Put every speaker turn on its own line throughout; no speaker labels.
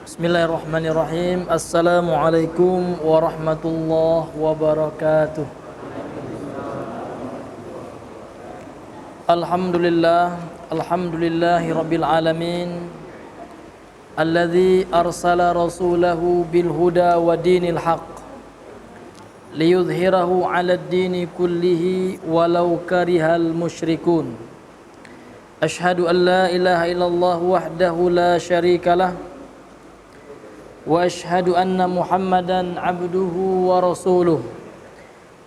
Bismillahirrahmanirrahim. Assalamualaikum warahmatullahi wabarakatuh. Alhamdulillahi rabbil alamin. Alladzi arsala rasulahu bil huda wa dinil haq liyudhhirahu 'alad dini kullihi walau karihal musyrikun. Ashhadu an la ilaha illallah wahdahu la syarikalah wa ashhadu anna Muhammadan abduhu wa rasuluh.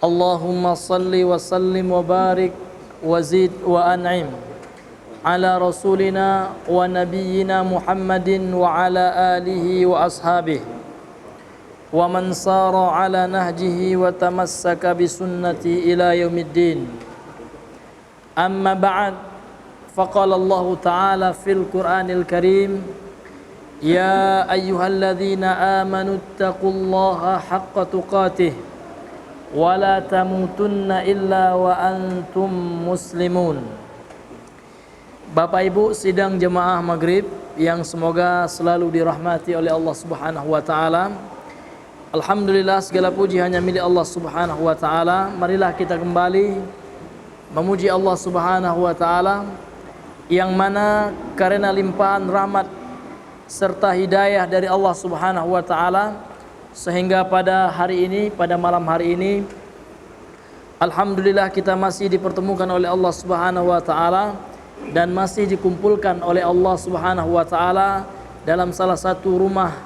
Allahumma salli wa sallim wa barik wa zid wa an'im ala rasulina wa nabiyyina Muhammadin wa ala alihi wa ashabihi wa man sara ala nahjihi wa tamassaka bi sunnati ila yaumiddin. Amma ba'd, faqala Allah ta'ala fil Qur'anil Karim: Ya ayyuhalladzina amanu taqullaha haqqa tuqatih wa la tamutunna illa wa antum muslimun. Bapak Ibu sidang jemaah maghrib yang semoga selalu dirahmati oleh Allah Subhanahu wa taala. Alhamdulillah, segala puji hanya milik Allah Subhanahu wa taala. Marilah kita kembali memuji Allah Subhanahu wa taala yang mana karena limpahan rahmat serta hidayah dari Allah Subhanahu wa taala sehingga pada hari ini, pada malam hari ini, alhamdulillah kita masih dipertemukan oleh Allah Subhanahu wa taala dan masih dikumpulkan oleh Allah Subhanahu wa taala dalam salah satu rumah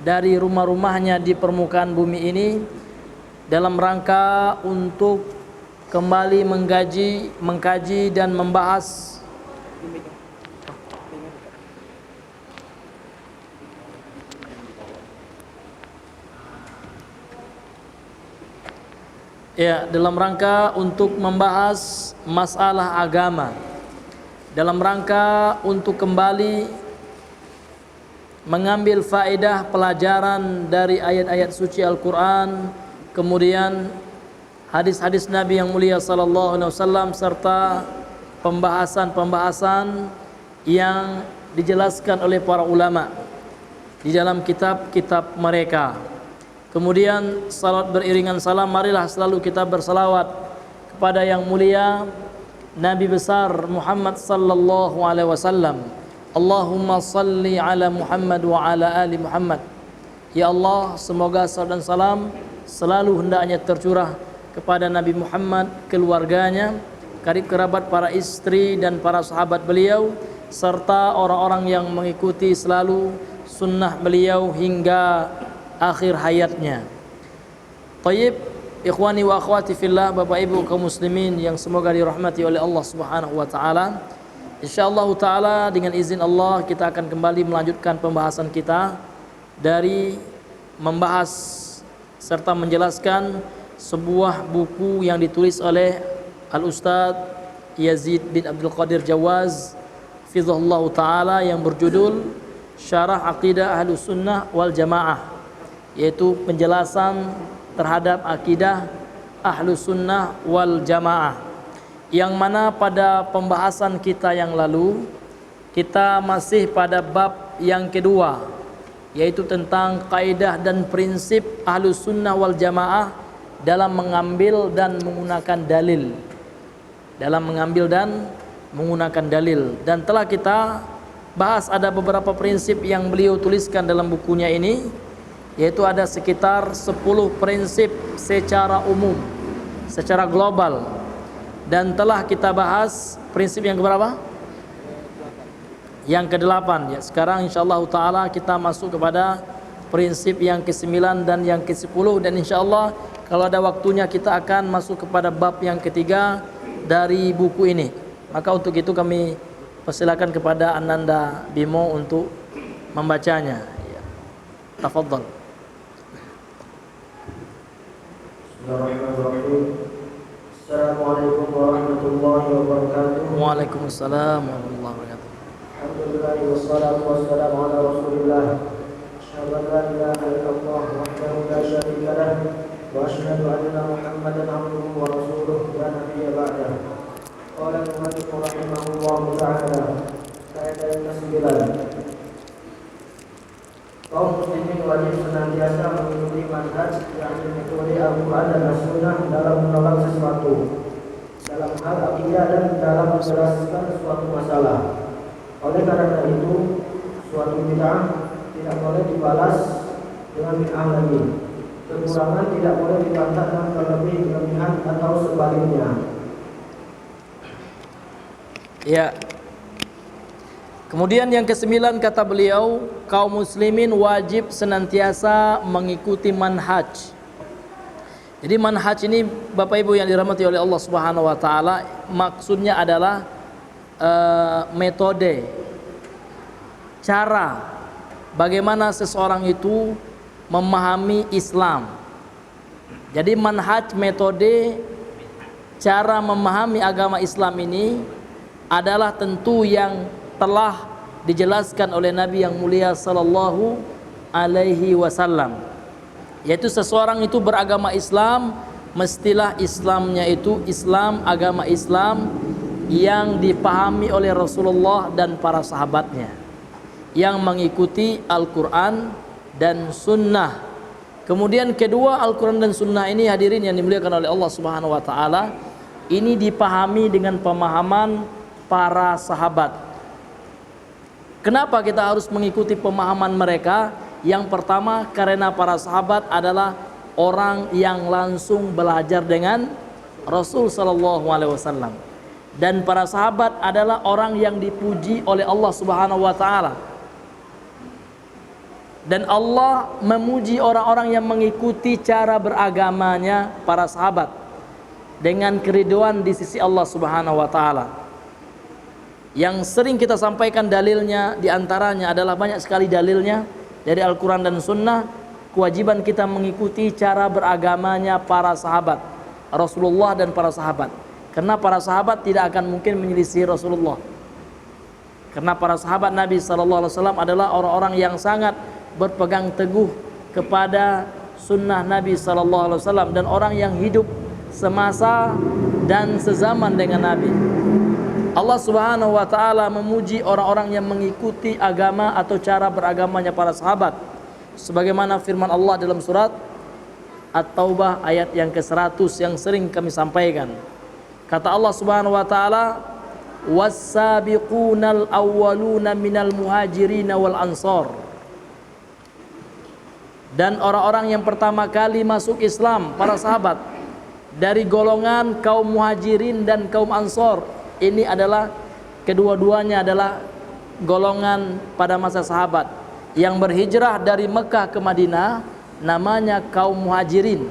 dari rumah-rumahnya di permukaan bumi ini dalam rangka untuk kembali mengkaji dan membahas dalam rangka untuk membahas masalah agama, dalam rangka untuk kembali mengambil faedah pelajaran dari ayat-ayat suci Al-Quran, kemudian hadis-hadis Nabi yang mulia sallallahu alaihi wasallam, serta pembahasan-pembahasan yang dijelaskan oleh para ulama di dalam kitab-kitab mereka. Kemudian salat beriringan salam, marilah selalu kita bersalawat kepada yang mulia Nabi besar Muhammad sallallahu alaihi wasallam. Allahumma salli ala Muhammad wa ala ali Muhammad. Ya Allah, semoga salat dan salam selalu hendaknya tercurah kepada Nabi Muhammad, keluarganya, karib kerabat, para istri dan para sahabat beliau, serta orang-orang yang mengikuti selalu sunnah beliau hingga akhir hayatnya. Tayyib, ikhwani wa akhwati fillah, Bapak Ibu kaum muslimin yang semoga dirahmati oleh Allah Subhanahu wa taala. Insyaallah taala dengan izin Allah kita akan kembali melanjutkan pembahasan kita dari membahas serta menjelaskan sebuah buku yang ditulis oleh Al-Ustadz Yazid bin Abdul Qadir Jawaz fizahullah taala yang berjudul Syarah Aqidah Ahlus Sunnah wal Jamaah, yaitu penjelasan terhadap akidah Ahlus Sunnah wal Jamaah, yang mana pada pembahasan kita yang lalu kita masih pada bab yang kedua, yaitu tentang kaidah dan prinsip Ahlus Sunnah wal Jamaah dalam mengambil dan menggunakan dalil, dan telah kita bahas ada beberapa prinsip yang beliau tuliskan dalam bukunya ini, yaitu ada sekitar 10 prinsip secara umum, secara global. Dan telah kita bahas prinsip yang keberapa? Yang ke-8 ya. Sekarang insyaallah taala kita masuk kepada prinsip yang ke-9 dan yang ke-10, dan insyaallah kalau ada waktunya kita akan masuk kepada bab yang ketiga dari buku ini. Maka untuk itu kami persilakan kepada Ananda Bimo untuk membacanya. Ya. Tafadhal.
Assalamualaikum warahmatullahi wabarakatuh.
Waalaikumsalam warahmatullahi wabarakatuh.
Alhamdulillah wassalatu wassalamu ala Rasulillah. Asyhadu an la ilaha illallah wahdahu la syarika lah wa asyhadu anna Muhammadan abduhu wa rasuluh la nabiyya ba'dah. Qala al-muallif rahimahullah ta'ala, kaidah yang ke-9. Kaum muslimin wajib senantiasa mengikuti manhaj yakni metode Al-Quran dan As-Sunnah dalam menolak sesuatu, dalam hal akidah dan dalam menjelaskan suatu masalah. Oleh karena itu, suatu bid'ah tidak boleh dibalas dengan bid'ah lagi. Kekurangan tidak boleh dibantah dengan kelebihan atau sebaliknya.
Ya. Kemudian yang ke-9 kata beliau, kaum muslimin wajib senantiasa mengikuti manhaj. Jadi manhaj ini Bapak Ibu yang dirahmati oleh Allah Subhanahu wa taala, maksudnya adalah metode, cara bagaimana seseorang itu memahami Islam. Jadi manhaj, metode, cara memahami agama Islam ini adalah tentu yang telah dijelaskan oleh Nabi yang mulia sallallahu alaihi wasallam, yaitu seseorang itu beragama Islam mestilah Islamnya itu Islam, agama Islam yang dipahami oleh Rasulullah dan para sahabatnya, yang mengikuti Al-Quran dan Sunnah. Kemudian kedua, Al-Quran dan Sunnah ini hadirin yang dimuliakan oleh Allah Subhanahu wa taala, ini dipahami dengan pemahaman para sahabat. Kenapa kita harus mengikuti pemahaman mereka? Yang pertama, karena para sahabat adalah orang yang langsung belajar dengan Rasul sallallahu alaihi wasallam, dan para sahabat adalah orang yang dipuji oleh Allah Subhanahu wa taala. Dan Allah memuji orang-orang yang mengikuti cara beragamanya para sahabat dengan keriduan di sisi Allah Subhanahu wa taala. Yang sering kita sampaikan dalilnya diantaranya adalah banyak sekali dalilnya dari Al-Quran dan Sunnah. Kewajiban kita mengikuti cara beragamanya para sahabat Rasulullah dan para sahabat, karena para sahabat tidak akan mungkin menyelisih Rasulullah, karena para sahabat Nabi SAW adalah orang-orang yang sangat berpegang teguh kepada sunnah Nabi SAW dan orang yang hidup semasa dan sezaman dengan Nabi. Allah Subhanahu wa taala memuji orang-orang yang mengikuti agama atau cara beragamanya para sahabat, sebagaimana firman Allah dalam surat At-Taubah ayat yang ke-100 yang sering kami sampaikan. Kata Allah Subhanahu wa taala, "Was-sabiqunal awwaluna minal muhajirin wal ansar." Dan orang-orang yang pertama kali masuk Islam, para sahabat, dari golongan kaum muhajirin dan kaum ansor. Ini adalah kedua-duanya adalah golongan pada masa sahabat yang berhijrah dari Mekah ke Madinah, namanya kaum muhajirin.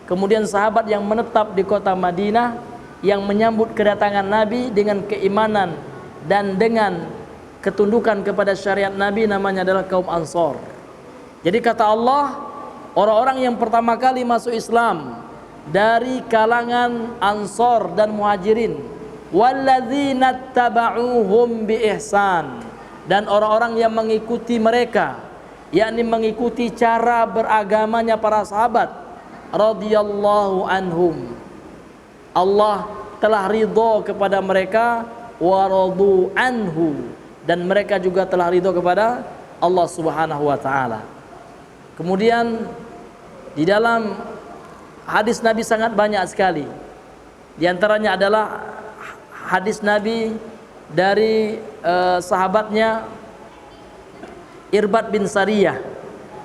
Kemudian sahabat yang menetap di kota Madinah yang menyambut kedatangan Nabi dengan keimanan dan dengan ketundukan kepada syariat Nabi, namanya adalah kaum ansor. Jadi kata Allah, orang-orang yang pertama kali masuk Islam dari kalangan ansor dan muhajirin, walladzina taba'uhum biihsan, dan orang-orang yang mengikuti mereka, yakni mengikuti cara beragamanya para sahabat, radhiyallahu anhum, Allah telah ridho kepada mereka, wa radu anhu, dan mereka juga telah ridho kepada Allah Subhanahu wa taala. Kemudian di dalam hadis Nabi sangat banyak sekali. Di antaranya adalah hadis Nabi dari sahabatnya Irbad bin Sariyah,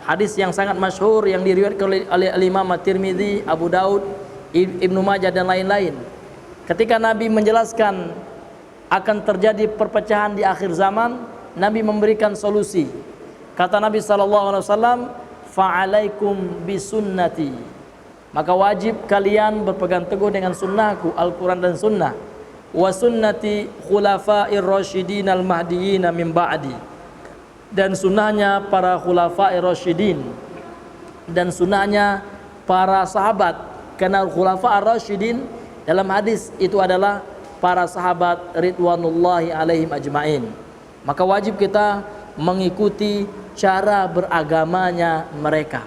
hadis yang sangat masyhur yang diriwayatkan oleh Imam At-Tirmidzi, Abu Daud, Ibnu Majah dan lain-lain. Ketika Nabi menjelaskan akan terjadi perpecahan di akhir zaman, Nabi memberikan solusi. Kata Nabi SAW, "Fa'alaikum bisunnati." Maka wajib kalian berpegang teguh dengan sunnahku, Al-Quran dan Sunnah. Wa sunnati khulafa'ir rasyidin al-mahdiyyin min ba'di, dan sunnahnya para khulafa'ir rasyidin dan sunnahnya para sahabat. Karena khulafa'ir rasyidin dalam hadis itu adalah para sahabat ridwanullahi alaihim ajmain. Maka wajib kita mengikuti cara beragamanya mereka.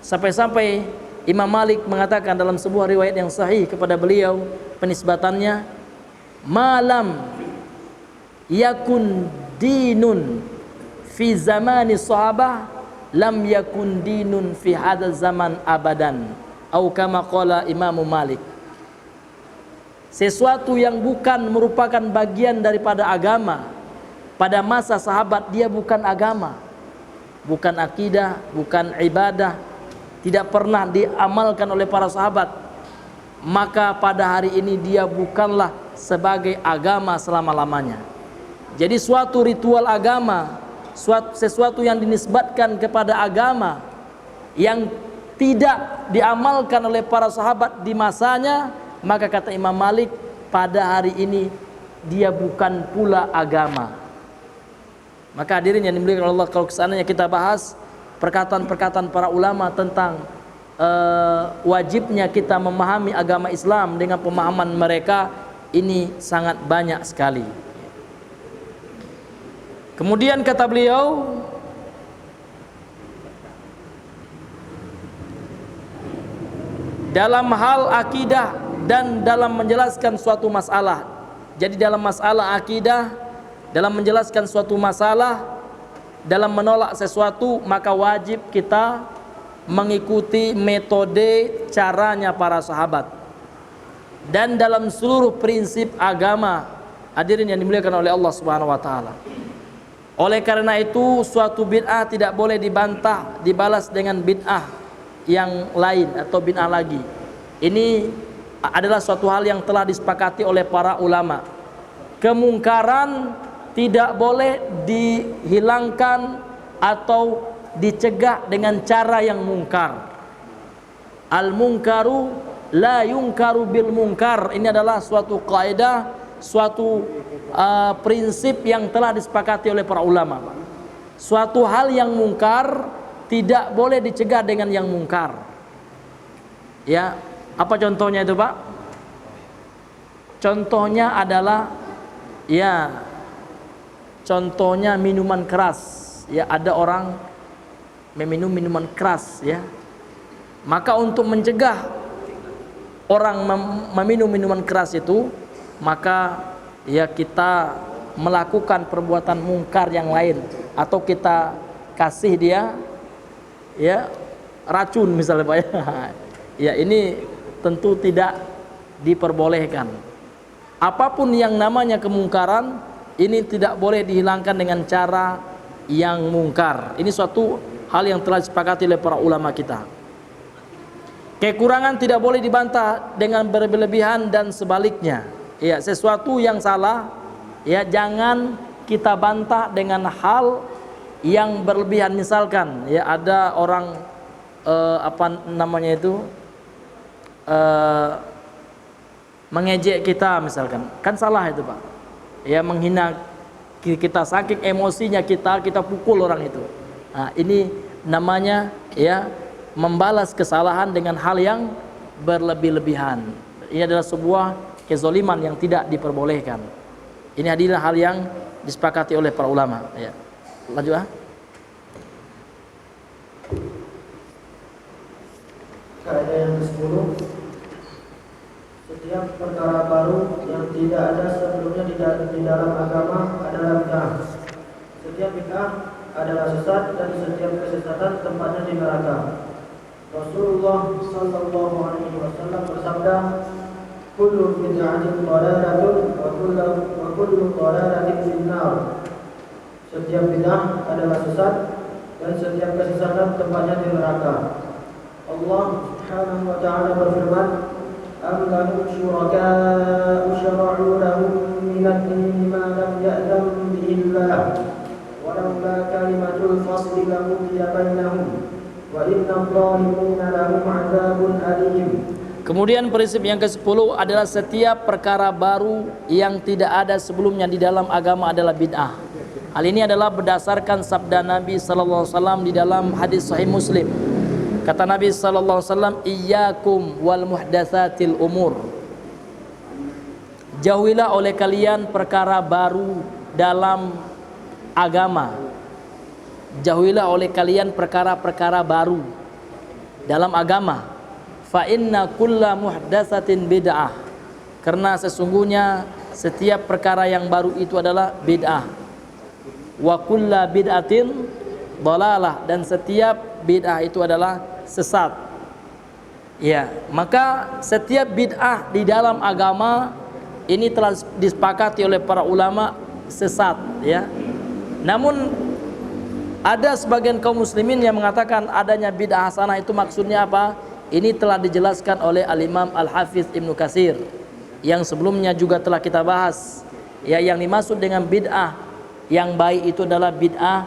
Sampai-sampai Imam Malik mengatakan dalam sebuah riwayat yang sahih kepada beliau, penisbatannya, malam yakun dinun fi zamani sahabah lam yakun dinun fi hadzal zaman abadan, atau kama qala Imam Malik. Sesuatu yang bukan merupakan bagian daripada agama pada masa sahabat, dia bukan agama, bukan akidah, bukan ibadah, tidak pernah diamalkan oleh para sahabat, maka pada hari ini dia bukanlah sebagai agama selama-lamanya. Jadi suatu ritual agama, sesuatu yang dinisbatkan kepada agama yang tidak diamalkan oleh para sahabat di masanya, maka kata Imam Malik, pada hari ini dia bukan pula agama. Maka hadirin yang dimuliakan Allah, kalau kesananya kita bahas perkataan-perkataan para ulama tentang wajibnya kita memahami agama Islam dengan pemahaman mereka, ini sangat banyak sekali. Kemudian kata beliau, dalam hal akidah dan dalam menjelaskan suatu masalah. Jadi dalam masalah akidah, dalam menjelaskan suatu masalah, dalam menolak sesuatu, maka wajib kita mengikuti metode caranya para sahabat. Dan dalam seluruh prinsip agama, hadirin yang dimuliakan oleh Allah Subhanahu wa taala. Oleh karena itu, suatu bid'ah tidak boleh dibantah, dibalas dengan bid'ah yang lain atau bid'ah lagi. Ini adalah suatu hal yang telah disepakati oleh para ulama. Kemungkaran tidak boleh dihilangkan atau dicegah dengan cara yang mungkar. Al-munkaru la yungkaru bil munkar. Ini adalah suatu kaidah, suatu prinsip yang telah disepakati oleh para ulama. Suatu hal yang mungkar tidak boleh dicegah dengan yang mungkar. Ya, apa contohnya itu, Pak? Contohnya adalah, ya, contohnya minuman keras. Ya, ada orang meminum minuman keras, ya. Maka untuk mencegah orang meminum minuman keras itu, maka ya kita melakukan perbuatan mungkar yang lain, atau kita kasih dia, ya, racun misalnya, Pak, ya. Ya, ini tentu tidak diperbolehkan. Apapun yang namanya kemungkaran, ini tidak boleh dihilangkan dengan cara yang mungkar. Ini suatu hal yang telah disepakati oleh para ulama kita. Kekurangan tidak boleh dibantah dengan berlebihan dan sebaliknya. Ya, sesuatu yang salah, ya, jangan kita bantah dengan hal yang berlebihan. Misalkan, ya, ada orang mengejek kita misalkan, kan salah itu, Pak. Ya, menghina kita, saking emosinya kita pukul orang itu. Nah, ini namanya, ya, membalas kesalahan dengan hal yang berlebih-lebihan. Ini adalah sebuah kezaliman yang tidak diperbolehkan. Ini adalah hal yang disepakati oleh para ulama. Ya, lanjut, ah.
Kaidah yang ke-10, setiap perkara baru yang tidak ada sebelumnya di dalam agama adalah bid'ah. Setiap bid'ah adalah sesat dan setiap kesesatan tempatnya di neraka. Rasulullah sallallahu alaihi wasallam bersabda, "Kullu bid'atin dhalalatun wa kullu dhalalatin finnar." Setiap bid'ah adalah sesat dan setiap kesesatan tempatnya di neraka. Allah Subhanahu wa ta'ala berfirman, "Am lahum syuraka'u syara'u lahum minad dini ma lam ya'zam bihi Allah, wa laula kalimatul fasli laqudiya bainahum, wa inna adh-dhalimina lahum 'adzabun alim."
Kemudian prinsip yang ke-10 adalah setiap perkara baru yang tidak ada sebelumnya di dalam agama adalah bid'ah. Hal ini adalah berdasarkan sabda Nabi sallallahu alaihi wasallam di dalam hadis sahih Muslim. Kata Nabi sallallahu alaihi wasallam, "Iyyakum wal muhdatsatil umur." Jauhilah oleh kalian perkara baru dalam agama. Jauhilah oleh kalian perkara-perkara baru dalam agama. Fa inna kulla muhdatsatin bid'ah. Karena sesungguhnya setiap perkara yang baru itu adalah bid'ah. Wa kulla bid'atin dhalalah, dan setiap bid'ah itu adalah sesat. Ya, maka setiap bid'ah di dalam agama ini telah disepakati oleh para ulama sesat, ya. Namun ada sebagian kaum muslimin yang mengatakan adanya bid'ah hasanah itu maksudnya apa? Ini telah dijelaskan oleh Al-Imam Al-Hafiz Ibnu Katsir yang sebelumnya juga telah kita bahas. Ya, yang dimaksud dengan bid'ah yang baik itu adalah bid'ah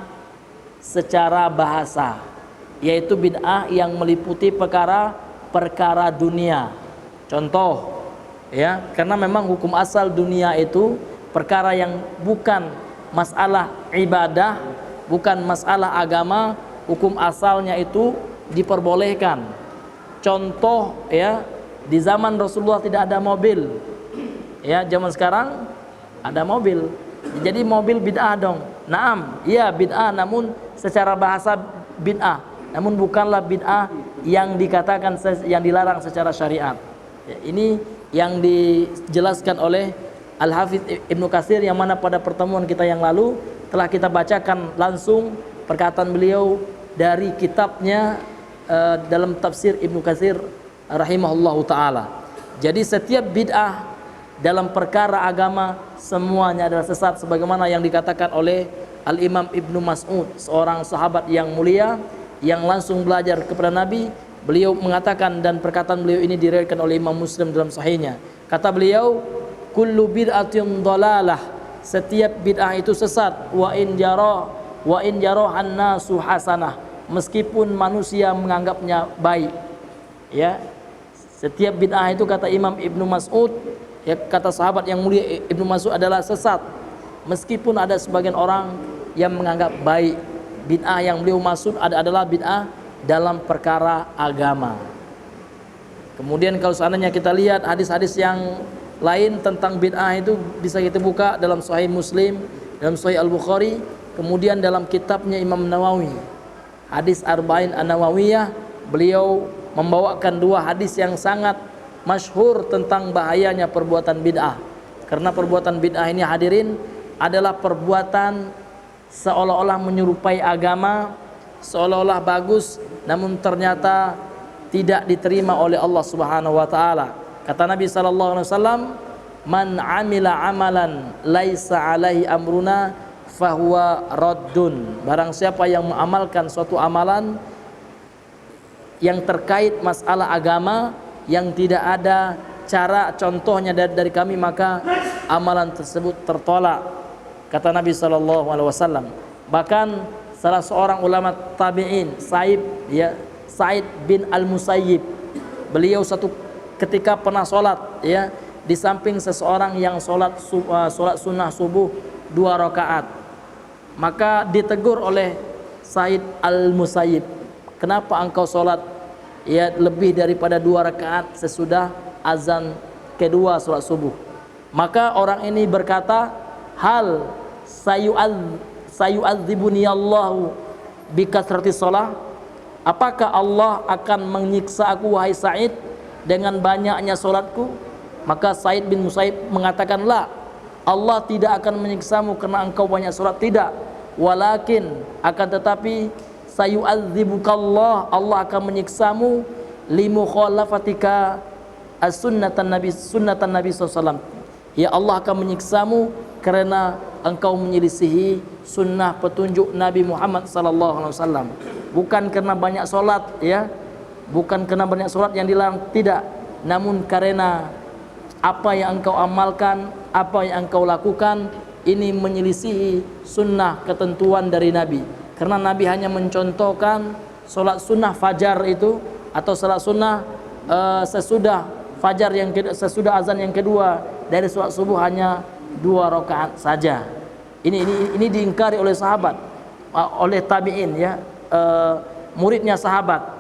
secara bahasa, yaitu bid'ah yang meliputi perkara dunia. Contoh, ya, karena memang hukum asal dunia itu perkara yang bukan masalah ibadah, bukan masalah agama, hukum asalnya itu diperbolehkan. Contoh, ya, di zaman Rasulullah tidak ada mobil. Ya, zaman sekarang ada mobil. Jadi mobil bid'ah dong. Naam, iya bid'ah, namun secara bahasa bid'ah, namun bukanlah bid'ah yang dikatakan yang dilarang secara syariat. Ya, ini yang dijelaskan oleh Al-Hafiz Ibnu Katsir, yang mana pada pertemuan kita yang lalu telah kita bacakan langsung perkataan beliau dari kitabnya dalam tafsir Ibnu Katsir rahimahullahu taala. Jadi setiap bid'ah dalam perkara agama semuanya adalah sesat, sebagaimana yang dikatakan oleh Al-Imam Ibnu Mas'ud, seorang sahabat yang mulia yang langsung belajar kepada Nabi. Beliau mengatakan, dan perkataan beliau ini diriwayatkan oleh Imam Muslim dalam sahihnya. Kata beliau, kullu bid'atin dhalalah, setiap bid'ah itu sesat, wa in jarahan nasu hasanah, meskipun manusia menganggapnya baik. Ya, setiap bid'ah itu kata Imam Ibnu Mas'ud, ya, kata sahabat yang mulia Ibnu Mas'ud, adalah sesat meskipun ada sebagian orang yang menganggap baik. Bid'ah yang beliau maksud adalah bid'ah dalam perkara agama. Kemudian kalau seandainya kita lihat hadis-hadis yang lain tentang bid'ah itu bisa kita buka dalam Sahih Muslim, dalam Sahih Al-Bukhari, kemudian dalam kitabnya Imam Nawawi, hadis Arba'in An-Nawawiyah, beliau membawakan dua hadis yang sangat masyhur tentang bahayanya perbuatan bid'ah. Karena perbuatan bid'ah ini, hadirin, adalah perbuatan seolah-olah menyerupai agama, seolah-olah bagus, namun ternyata tidak diterima oleh Allah Subhanahu wa taala. Kata Nabi sallallahu alaihi wasallam, "Man 'amila 'amalan laisa 'alaihi amruna fahuwa raddun." Barang siapa yang mengamalkan suatu amalan yang terkait masalah agama yang tidak ada cara contohnya dari kami, maka amalan tersebut tertolak, kata Nabi sallallahu alaihi wasallam. Bahkan salah seorang ulama tabi'in, Sa'id bin Al-Musayyib, beliau satu ketika pernah sholat, ya, di samping seseorang yang sholat sunnah subuh 2 rakaat. Maka ditegur oleh Sa'id Al-Musayyib, kenapa engkau sholat, ya, lebih daripada 2 rakaat sesudah azan kedua sholat subuh? Maka orang ini berkata, hal sayu'adzibuni Allahu bikasrati sholah, apakah Allah akan menyiksa aku wahai Sa'id dengan banyaknya sholatku? Maka Sa'id bin Musayyib mengatakan, la, Allah tidak akan menyiksamu karena engkau banyak sholat, tidak, walakin, akan tetapi sayu'adzibukallah, Allah akan menyiksamu limukhalafatika sunnatan Nabi SAW. Ya, Allah akan menyiksamu karena engkau menyelisihi sunnah petunjuk Nabi Muhammad SAW. Bukan karena banyak solat, ya, bukan karena banyak solat yang dilarang, tidak, namun karena apa yang engkau amalkan, apa yang engkau lakukan ini menyelisihi sunnah ketentuan dari Nabi. Karena Nabi hanya mencontohkan solat sunnah fajar itu, atau solat sunnah sesudah fajar sesudah azan yang kedua dari solat subuh hanya 2 rakaat saja. Ini diingkari oleh sahabat, oleh tabi'in, ya, muridnya sahabat.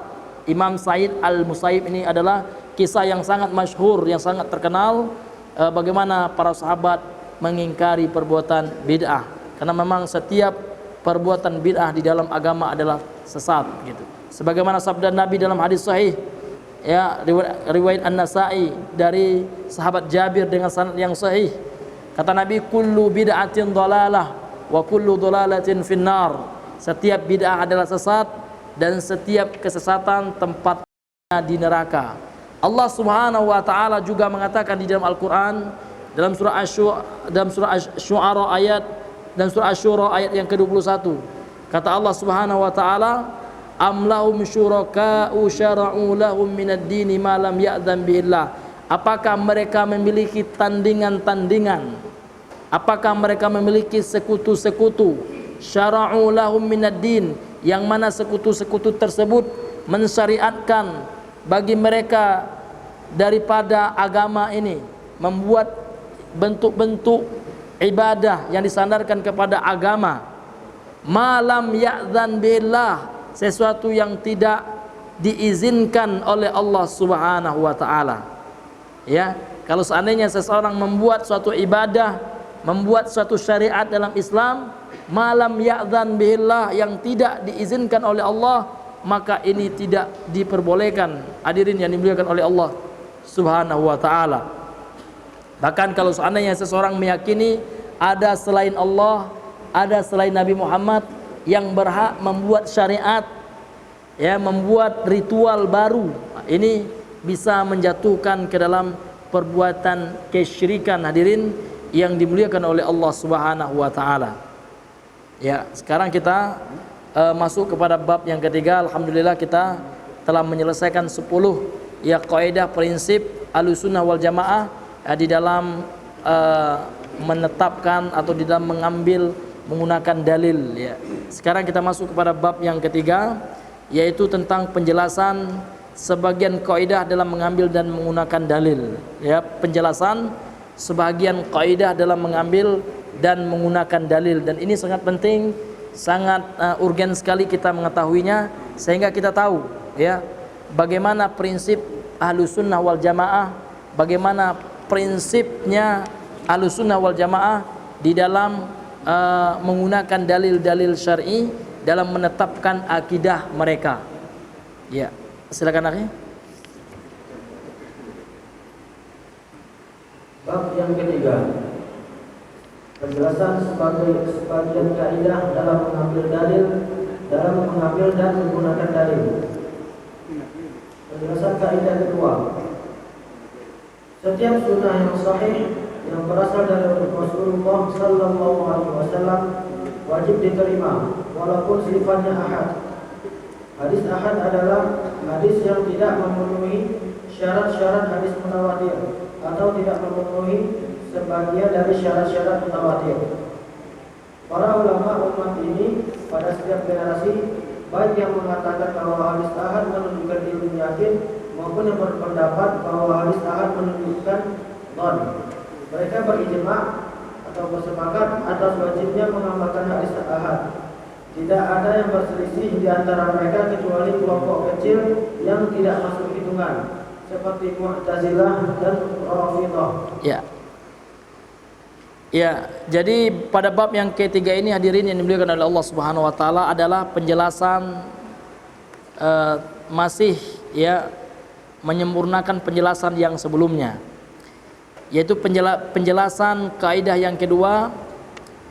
Imam Sa'id Al-Musayyib ini adalah kisah yang sangat masyhur, yang sangat terkenal, bagaimana para sahabat mengingkari perbuatan bid'ah. Karena memang setiap perbuatan bid'ah di dalam agama adalah sesat, gitu. Sebagaimana sabda Nabi dalam hadis sahih, ya, riwayat An-Nasa'i dari sahabat Jabir dengan sanad yang sahih. Kata Nabi, kullu bid'atin dhalalah wa kullu dhalalatin finnar. setiap bid'ah adalah sesat, dan setiap kesesatan tempatnya di neraka. Allah Subhanahu wa taala juga mengatakan di dalam Al-Qur'an, dalam surah Asy-Syu'ara ayat yang ke-21. Kata Allah Subhanahu wa taala, am lahum syuraka'u syara'u lahum minad dini ma lam ya'dzan bihillah. Apakah mereka memiliki tandingan-tandingan? Apakah mereka memiliki sekutu-sekutu? Syara'u lahum minad din, yang mana sekutu-sekutu tersebut mensyariatkan bagi mereka daripada agama ini, membuat bentuk-bentuk ibadah yang disandarkan kepada agama. Malam ya'dzan billah, sesuatu yang tidak diizinkan oleh Allah Subhanahu wa taala. Ya, kalau seandainya seseorang membuat suatu ibadah, membuat suatu syariat dalam Islam, malam ya'dzan billah, yang tidak diizinkan oleh Allah, maka ini tidak diperbolehkan. Hadirin yang dimuliakan oleh Allah Subhanahu wa taala. Bahkan kalau seandainya seseorang meyakini ada selain Allah, ada selain Nabi Muhammad yang berhak membuat syariat, ya, membuat ritual baru, ini bisa menjatuhkan ke dalam perbuatan kesyirikan, hadirin yang dimuliakan oleh Allah Subhanahu wa taala. Ya, sekarang kita masuk kepada bab yang ketiga. Alhamdulillah kita telah menyelesaikan 10 ya kaidah prinsip Ahlussunnah wal Jamaah di dalam menetapkan atau di dalam mengambil menggunakan dalil, ya. Sekarang kita masuk kepada bab yang ketiga, yaitu tentang penjelasan sebagian kaidah dalam mengambil dan menggunakan dalil, ya. Penjelasan sebagian kaidah dalam mengambil dan menggunakan dalil, dan ini sangat penting, sangat urgen sekali kita mengetahuinya, sehingga kita tahu, ya, bagaimana prinsip Ahlussunnah wal Jamaah, bagaimana prinsipnya Ahlussunnah wal Jamaah di dalam menggunakan dalil-dalil syar'i dalam menetapkan akidah mereka. Ya, silakan akhi.
Bab yang ketiga, penjelasan sebagian kaidah dalam mengambil dalil, dalam mengambil dan menggunakan dalil. Penjelasan kaidah kedua, setiap sunnah yang sahih yang berasal dari Rasulullah Sallallahu Alaihi Wasallam wajib diterima walaupun sifatnya ahad. Hadis ahad adalah hadis yang tidak memenuhi syarat-syarat hadis mutawatir atau tidak memenuhi sebagian dari syarat-syarat mutawatir. Para ulama umat ini pada setiap generasi, baik yang mengatakan bahwa hadis ahad menunjukkan ilmu yakin maupun yang berpendapat bahwa hadis ahad menunjukkan dhon, mereka berijma' atau bersepakat atas wajibnya mengamalkan hadis ahad. Tidak ada yang berselisih di antara mereka kecuali kelompok kecil yang tidak masuk hitungan, seperti Mu'tazilah dan Rafidhah.
Ya. Ya, jadi pada bab yang ketiga ini hadirin yang dimuliakan oleh Allah Subhanahu wa taala adalah penjelasan masih ya menyempurnakan penjelasan yang sebelumnya, yaitu penjelasan kaidah yang kedua.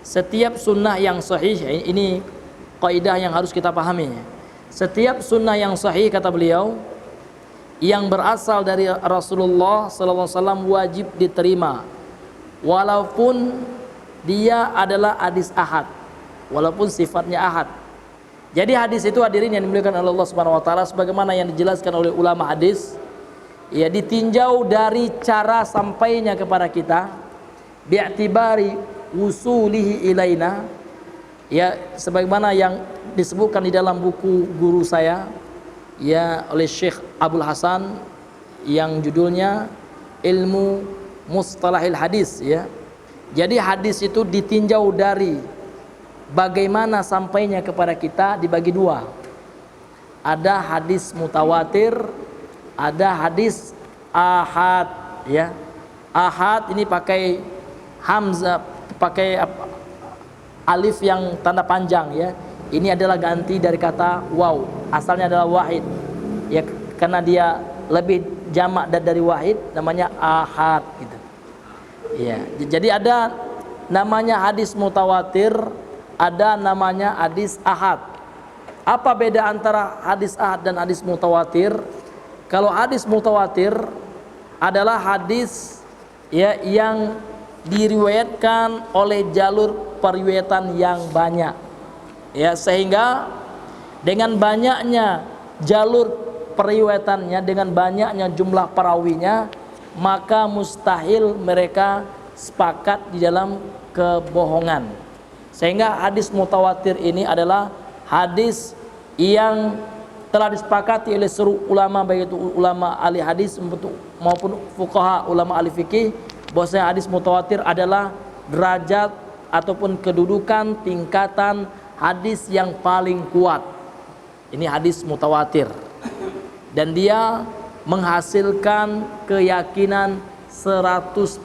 Setiap sunnah yang sahih, ini kaidah yang harus kita pahami. Setiap sunnah yang sahih, kata beliau, yang berasal dari Rasulullah sallallahu alaihi wasallam wajib diterima walaupun dia adalah hadis ahad, walaupun sifatnya ahad. Jadi hadis itu hadirin yang dimuliakan oleh Allah Subhanahu wa taala, sebagaimana yang dijelaskan oleh ulama hadis, ya, ditinjau dari cara sampainya kepada kita, bi'tibari wusulihi ilaina, ya, sebagaimana yang disebutkan di dalam buku guru saya, ya, oleh Syekh Abdul Hasan, yang judulnya Ilmu Mustalahil Hadis, ya. Jadi hadis itu ditinjau dari bagaimana sampainya kepada kita dibagi dua. Ada hadis mutawatir, ada hadis ahad, ya. Ahad ini pakai hamzah, pakai alif yang tanda panjang, ya. Ini adalah ganti dari kata waw, asalnya adalah wahid, ya, karena dia lebih jamak dari wahid, namanya ahad, gitu. Ya, jadi ada namanya hadis mutawatir, ada namanya hadis ahad. Apa beda antara hadis ahad dan hadis mutawatir? Kalau hadis mutawatir adalah hadis ya yang diriwayatkan oleh jalur periwayatan yang banyak. Ya, sehingga dengan banyaknya jalur periwayatannya, dengan banyaknya jumlah perawinya, maka mustahil mereka sepakat di dalam kebohongan. Sehingga hadis mutawatir ini adalah hadis yang telah disepakati oleh seluruh ulama, baik itu ulama ahli hadis maupun fuqaha, ulama ahli fikih, bahwasanya hadis mutawatir adalah derajat ataupun kedudukan tingkatan hadis yang paling kuat. Ini hadis mutawatir, dan dia menghasilkan keyakinan 100%.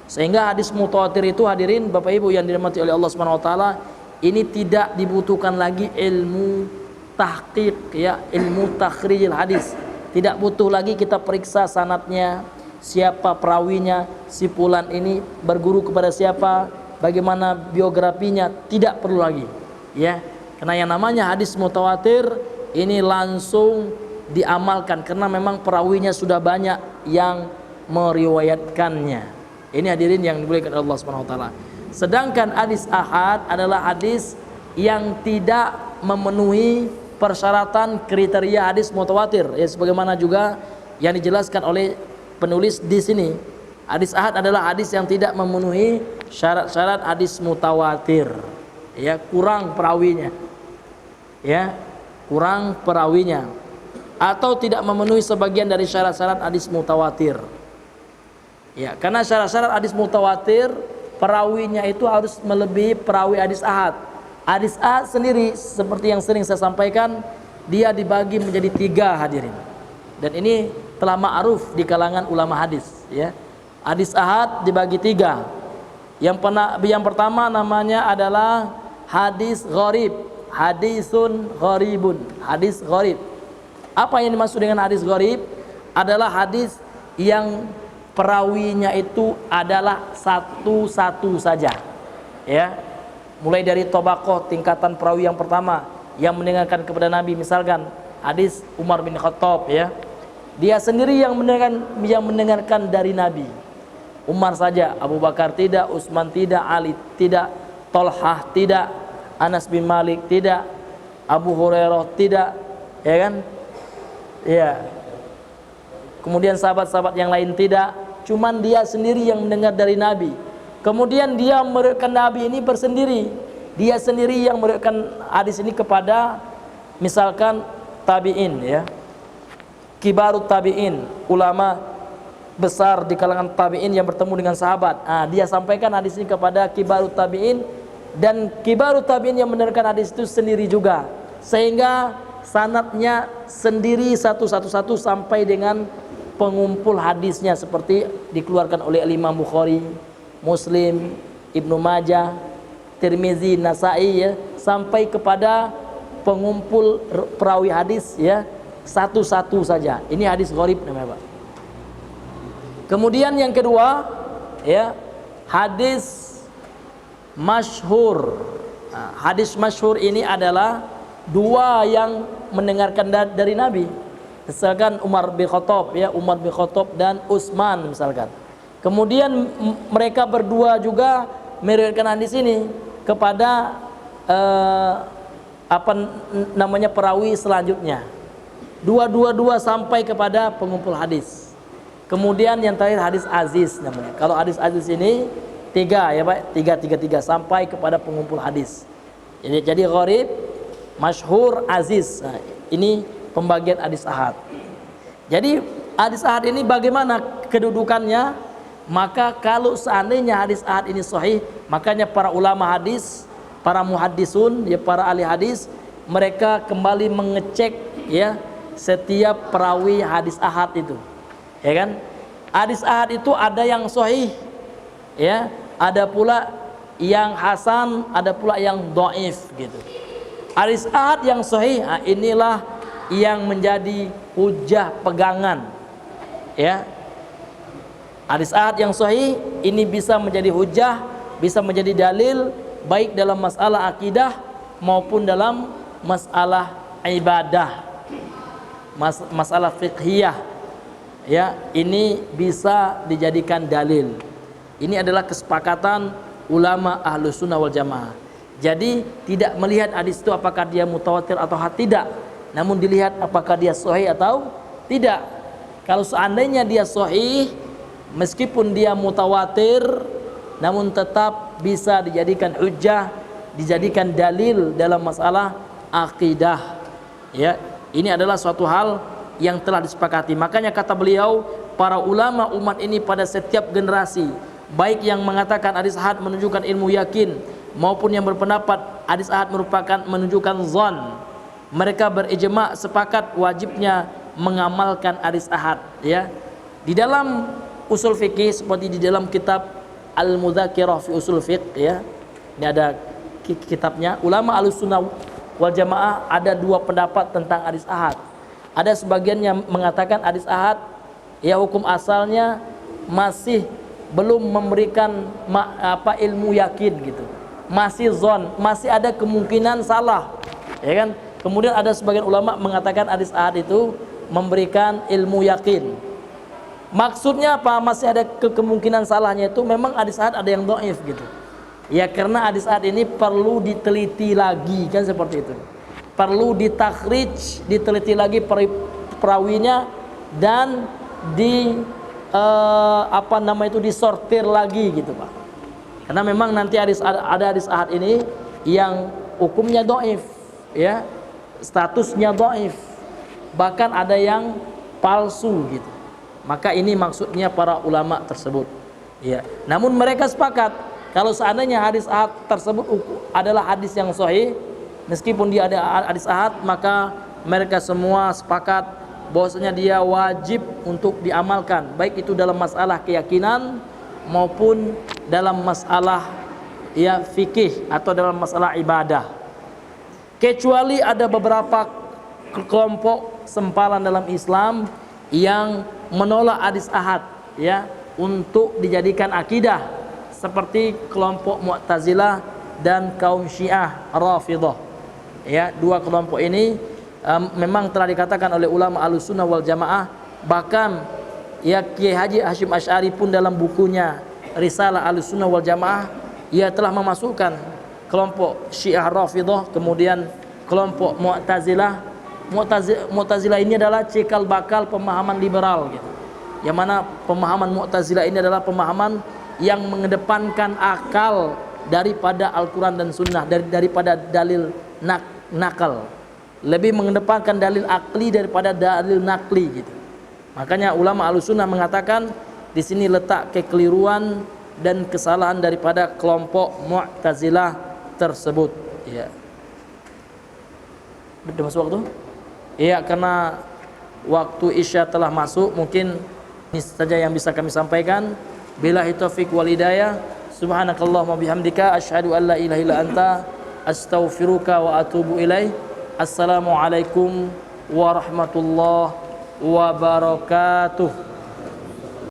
Sehingga hadis mutawatir itu, hadirin Bapak Ibu yang dirahmati oleh Allah Subhanahu wa taala, ini tidak dibutuhkan lagi ilmu tahqiq, ya, ilmu takhrijil hadis. Tidak butuh lagi kita periksa sanadnya, siapa perawinya, si fulan ini berguru kepada siapa, bagaimana biografinya, tidak perlu lagi, ya. Karena yang namanya hadis mutawatir ini langsung diamalkan karena memang perawinya sudah banyak yang meriwayatkannya. Ini hadirin yang dimuliakan Allah Subhanahu wa taala. Sedangkan hadis ahad adalah hadis yang tidak memenuhi persyaratan kriteria hadis mutawatir, ya, sebagaimana juga yang dijelaskan oleh penulis di sini. Hadis ahad adalah hadis yang tidak memenuhi syarat-syarat hadis mutawatir, ya, kurang perawinya, ya, kurang perawinya, atau tidak memenuhi sebagian dari syarat-syarat hadis mutawatir. Ya, karena syarat-syarat hadis mutawatir perawinya itu harus melebihi perawi hadis ahad. Hadis ahad sendiri seperti yang sering saya sampaikan, dia dibagi menjadi 3, hadirin. Dan ini telah ma'ruf di kalangan ulama hadis, ya. Hadis ahad dibagi 3. Yang pertama namanya adalah hadis gharib, hadisun gharibun, hadis gharib. Apa yang dimaksud dengan hadis gharib? Adalah hadis yang perawinya itu adalah satu-satu saja, ya. Mulai dari tobaqoh, tingkatan perawi yang pertama yang mendengarkan kepada Nabi, misalkan hadis Umar bin Khattab, ya, dia sendiri yang mendengarkan dari Nabi. Umar saja, Abu Bakar tidak, Utsman tidak, Ali tidak, Tolhah tidak, Anas bin Malik tidak, Abu Hurairah tidak, ya kan, ya. Kemudian sahabat-sahabat yang lain tidak, cuman dia sendiri yang mendengar dari Nabi. Kemudian dia meriwayatkan Nabi ini bersendiri. Dia sendiri yang meriwayatkan hadis ini kepada misalkan tabi'in, ya. Kibarut tabi'in, ulama besar di kalangan tabi'in yang bertemu dengan sahabat. Dia sampaikan hadis ini kepada kibarut tabi'in, dan kibarut tabi'in yang mendengarkan hadis itu sendiri juga. Sehingga sanadnya sendiri satu-satu sampai dengan pengumpul hadisnya, seperti dikeluarkan oleh Imam Bukhari, Muslim, Ibnu Majah, Tirmizi, Nasai, ya, sampai kepada pengumpul perawi hadis, ya, satu-satu saja. Ini hadis gharib namanya, Pak. Kemudian yang kedua, ya, hadis masyhur. Hadis masyhur ini adalah 2 yang mendengarkan dari Nabi. Misalkan Umar bin Khattab, ya, Umar bin Khattab dan Utsman misalkan. Kemudian mereka berdua juga meriwayatkan hadis ini kepada perawi selanjutnya. Dua sampai kepada pengumpul hadis. Kemudian yang terakhir hadis aziz namanya. Kalau hadis aziz ini 3, ya Pak, 3 sampai kepada pengumpul hadis. Jadi gharib, masyhur, aziz. Nah, ini pembagian hadis ahad. Jadi hadis ahad ini bagaimana kedudukannya? Maka kalau seandainya hadis ahad ini sahih, makanya para ulama hadis, para muhaddisun, ya, para ahli hadis, mereka kembali mengecek, ya, setiap perawi hadis ahad itu, ya kan? Hadis ahad itu ada yang sahih, ya, ada pula yang hasan, ada pula yang dhaif, gitu. Hadis ahad yang sahih, inilah yang menjadi hujah pegangan, ya. Hadis ahad yang sahih ini bisa menjadi hujah, bisa menjadi dalil baik dalam masalah akidah maupun dalam masalah ibadah, masalah fiqhiyah. Ya, ini bisa dijadikan dalil. Ini adalah kesepakatan ulama Ahlus Sunnah wal Jamaah. Jadi tidak melihat hadis itu apakah dia mutawatir atau tidak, namun dilihat apakah dia sahih atau tidak. Kalau seandainya dia sahih, meskipun dia mutawatir, namun tetap bisa dijadikan hujjah, dijadikan dalil dalam masalah akidah. Ya, ini adalah suatu hal yang telah disepakati. Makanya kata beliau, para ulama umat ini pada setiap generasi, baik yang mengatakan hadis ahad menunjukkan ilmu yakin, maupun yang berpendapat hadis ahad merupakan menunjukkan zon, mereka berijma' sepakat wajibnya mengamalkan hadis ahad. Ya, di dalam usul fikih seperti di dalam kitab Al-Mudzakirah fi Usul Fiqh, ya, ini ada kitabnya. Ulama Ahlus Sunnah wal Jamaah ada dua pendapat tentang hadis ahad. Ada sebagian yang mengatakan hadis ahad, ya, hukum asalnya masih belum memberikan ilmu yakin gitu, masih zon, masih ada kemungkinan salah, ya kan. Kemudian ada sebagian ulama mengatakan hadis ahad itu memberikan ilmu yakin. Maksudnya apa? Masih ada kemungkinan salahnya, itu memang hadis ahad ada yang dhaif gitu. Ya, karena hadis ahad ini perlu diteliti lagi, kan seperti itu. Perlu ditakhrij, diteliti lagi perawinya, dan disortir lagi gitu, Pak. Karena memang nanti ada hadis ahad ini yang hukumnya dhaif, ya, statusnya dhaif, bahkan ada yang palsu gitu. Maka ini maksudnya para ulama tersebut, ya. Namun mereka sepakat kalau seandainya hadis ahad tersebut adalah hadis yang sahih, meskipun dia ada hadis ahad, maka mereka semua sepakat bahwasanya dia wajib untuk diamalkan, baik itu dalam masalah keyakinan maupun dalam masalah, ya, fikih atau dalam masalah ibadah. Kecuali ada beberapa kelompok sempalan dalam Islam yang menolak hadis ahad, ya, untuk dijadikan akidah, seperti kelompok Mu'tazilah dan kaum Syiah Rafidhah. Ya, dua kelompok ini memang telah dikatakan oleh ulama Ahlus Sunnah wal Jamaah, bahkan, ya, Kiai Haji Hashim Asy'ari pun dalam bukunya Risalah Ahlus Sunnah wal Jamaah, ia telah memasukkan kelompok Syiah Rafidhah, kemudian kelompok Mu'tazilah. Mu'tazilah ini adalah cikal bakal pemahaman liberal gitu. Yang mana pemahaman Mu'tazilah ini adalah pemahaman yang mengedepankan akal daripada Al-Quran dan Sunnah, daripada dalil nakal, lebih mengedepankan dalil akli daripada dalil nakli gitu. Makanya ulama Ahlussunnah mengatakan di sini letak kekeliruan dan kesalahan daripada kelompok Mu'tazilah tersebut. Ya. Sudah masuk waktu? Iya, karena waktu Isya telah masuk. Mungkin ini saja yang bisa kami sampaikan. Billahi taufiq wal hidayah. Subhanakallahumma bihamdika asyhadu an la ilaha illa anta astaghfiruka wa atubu ilaih. Assalamualaikum warahmatullahi wabarakatuh.